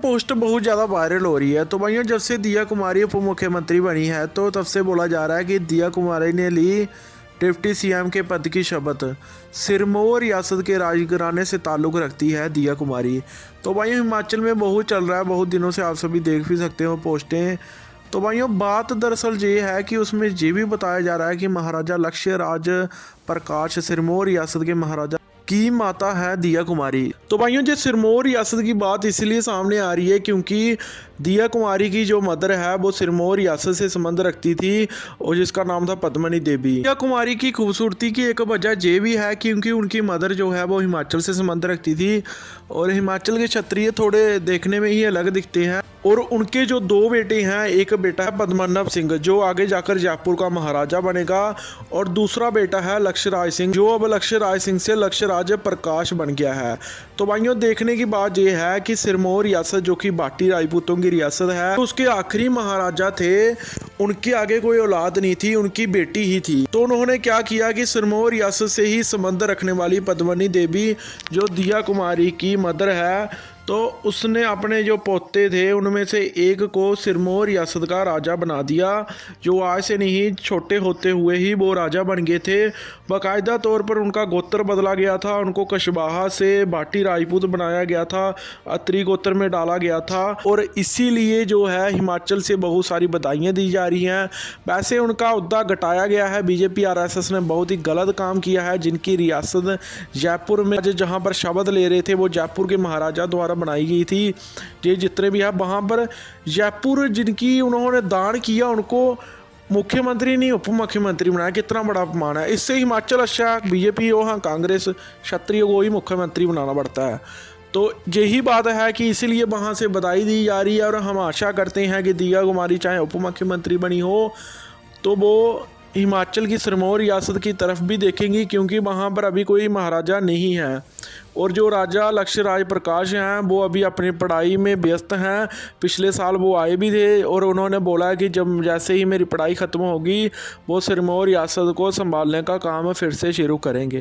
Post बहुत ज़्यादा viral हो रही है। तो भाइयों, जब से दिया कुमारी उप मुख्यमंत्री बनी है तो तब से बोला जा रहा है कि दिया कुमारी ने ली डिप्टी सीएम के पद की शपथ। सिरमौर रियासत के राजघराने से ताल्लुक़ रखती है दिया कुमारी। तो भाइयों, हिमाचल में बहुत चल रहा है, बहुत दिनों से आप सभी देख भी सकते हो पोस्टें। तो भाइयों, बात दरअसल ये है कि उसमें ये भी बताया जा रहा है कि महाराजा लक्ष्य राज प्रकाश सिरमौर रियासत के महाराजा की माता है दिया कुमारी। तो भाइयों, जो सिरमौर रियासत की बात इसलिए सामने आ रही है क्योंकि दिया कुमारी की जो मदर है वो सिरमौर रियासत से संबंध रखती थी और जिसका नाम था पद्मनी देवी। दिया कुमारी की खूबसूरती की एक वजह ये भी है क्योंकि उनकी मदर जो है वो हिमाचल से संबंध रखती थी और हिमाचल के क्षत्रिय थोड़े देखने में ही अलग दिखते हैं। और उनके जो दो बेटे हैं, एक बेटा है पद्मनाभ सिंह जो आगे जाकर जयपुर का महाराजा बनेगा और दूसरा बेटा है लक्ष्य राज सिंह जो अब लक्ष्य राज सिंह से लक्ष्य राज प्रकाश बन गया है। तो भाइयों, देखने की बात यह है कि सिरमौर रियासत जो कि बाटी राजपूतों की रियासत है, तो उसके आखिरी महाराजा थे, उनके आगे कोई औलाद नहीं थी, उनकी बेटी ही थी। तो उन्होंने क्या किया कि सिरमौर रियासत से ही संबंध रखने वाली पद्मनी देवी जो दिया कुमारी की मदर है, तो उसने अपने जो पोते थे उनमें से एक को सिरमौर रियासत का राजा बना दिया, जो आज से नहीं छोटे होते हुए ही वो राजा बन गए थे। बाकायदा तौर पर उनका गोत्र बदला गया था, उनको कशवाहा से बाटी राजपूत बनाया गया था, अत्री गोत्र में डाला गया था और इसीलिए जो है हिमाचल से बहुत सारी बधाइयाँ दी जा रही हैं। वैसे उनका ओहदा घटाया गया है, बीजेपी आरएसएस ने बहुत ही गलत काम किया है। जिनकी रियासत जयपुर में जहाँ पर शपथ ले रहे थे वो जयपुर के महाराजा द्वारा बनाई गई थी। ये जितने भी है वहाँ पर जयपुर जिनकी उन्होंने दान किया उनको मुख्यमंत्री नहीं उप मुख्यमंत्री बनाया। कितना बड़ा अपमान है। इससे हिमाचल अच्छा है, बीजेपी हो हाँ कांग्रेस, क्षत्रिय को ही मुख्यमंत्री बनाना पड़ता है। तो यही बात है कि इसीलिए वहाँ से बधाई दी जा रही है और हम आशा करते हैं कि दिया कुमारी चाहे उप मुख्यमंत्री बनी हो तो वो हिमाचल की सिरमौर रियासत की तरफ भी देखेंगी क्योंकि वहाँ पर अभी कोई महाराजा नहीं है। और जो राजा लक्ष्य राज प्रकाश हैं वो अभी अपनी पढ़ाई में व्यस्त हैं। पिछले साल वो आए भी थे और उन्होंने बोला कि जब जैसे ही मेरी पढ़ाई ख़त्म होगी वो सिरमौर रियासत को संभालने का काम फिर से शुरू करेंगे।